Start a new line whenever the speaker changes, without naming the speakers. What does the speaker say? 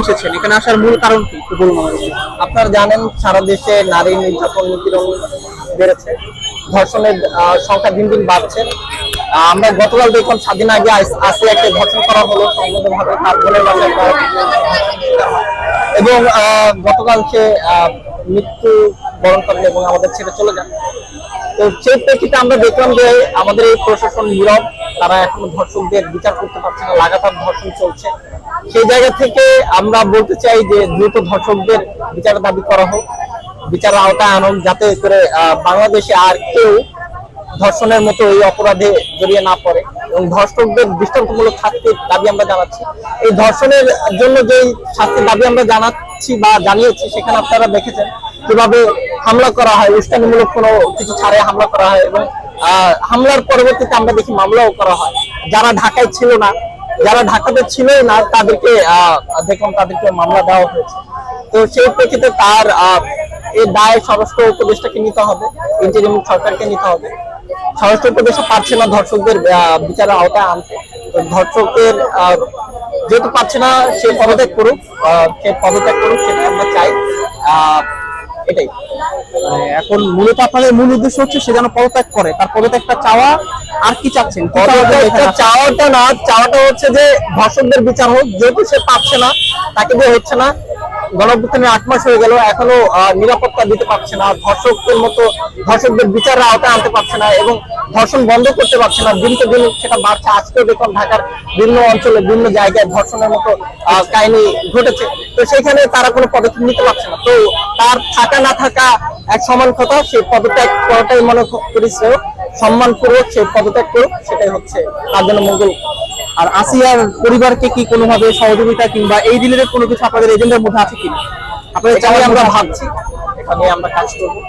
এসেছেন, এখানে আসার মূল কারণ কি একটু বলুন আমাদের।
আপনারা জানেন সারা দেশে নারী নির্যাতন নিপীড়ন বেড়েছে, ধর্ষণের সংখ্যা দিন দিন বাড়ছে। আমরা গতকাল দেখলাম 7 দিন আগে আসে একটা ধর্ষণ করা হলো সংগতভাবে তার বোনের বাসায় এবং গতকাল সে মৃত্যু বরণ করেন এবং আমাদের ছেড়ে চলে যান। তো সেই প্রেক্ষিতে আমরা দেখলাম যে আমাদের এই প্রশাসন নীরব, তারা এখনো ধর্ষকদের বিচার করতে পারছে না, লাগাতার ধর্ষণ চলছে। সেই জায়গা থেকে আমরা বলতে চাই যে দ্রুত ধর্ষকদের বিচার দাবি করা হোক, বিচারের আওতায় আনুন, যাতে করে বাংলাদেশে আর কেউ ধর্ষণের মতো এই অপরাধে জড়িয়ে না পড়ে এবং ধর্ষকদের দৃষ্টান্তমূলক শাস্তির দাবি আমরা জানাচ্ছি। এই ধর্ষণের জন্য যে শাস্তির দাবি আমরা জানাচ্ছি বা জানিয়েছি, সেখানে আপনারা দেখেছেন কিভাবে হামলা করা হয়, উস্কানিমূলক কোনো কিছু ছাড়াই হামলা করা হয় এবং হামলার পরবর্তীতে আমরা দেখি মামলাও করা হয়। যারা ঢাকায় ছিল না, যারা ঢাকাতে ছিলই না, তাদেরকে দেখলাম তাদেরকে মামলা দেওয়া হয়েছে। তো সেই প্রেক্ষিতে তার এই দায় স্বরাষ্ট্র উপদেষ্টাকে নিতে হবে, ইন্টারিম সরকারকে নিতে হবে। স্বরাষ্ট্র উপদেষ্টা পারছে না ধর্ষকদের বিচারের আওতায় আনতে, তো ধর্ষকদের যেহেতু পারছে না সে পদত্যাগ করুক, সেটা আমরা চাই। এটাই
এখন মূলত আপনাদের মূল উদ্দেশ্য হচ্ছে সে যেন পদত্যাগ করে, তার পদত্যাগটা চাওয়া। আর কি চাচ্ছেন?
চাওয়াটা না, চাওয়াটা হচ্ছে যে ধর্ষকদের বিচার হোক, যেহেতু সে পাচ্ছে না, তাকে দিয়ে হচ্ছে না। গণঅভ্যুত্থানের 8 মাস হয়ে গেল, এখনো নিরাপত্তা দিতে পারছে না, ধর্ষকদের বিচারের আওতায় আনতে পারছে না এবং ধর্ষণ বন্ধ করতে পারছে না। দিনকে দিন সেটা বাড়ছে। আজকেও দেখলাম ঢাকার বিভিন্ন অঞ্চলে বিভিন্ন জায়গায় ধর্ষণের মতো কাহিনী ঘটেছে। তো সেখানে তারা কোনো পদক্ষেপ নিতে পারছে না। তো তার থাকা না থাকা এক সমান কথা, সেই পদত্যাগ করাটাই মনে করি শ্রেয়। সম্মানপূর্বক সে পদত্যাগ করুক, সেটাই হচ্ছে তার জন্য মঙ্গল।
আর আসিয়ার পরিবারকে কি কোনোভাবে সহযোগিতা কিংবা এই রিলেটেড কোনো কিছু আপনাদের এজেন্ডার মধ্যে আছে কিনা?
আপনাদের চাই আমরা ভাবছি, এখানে আমরা কাজ করবো।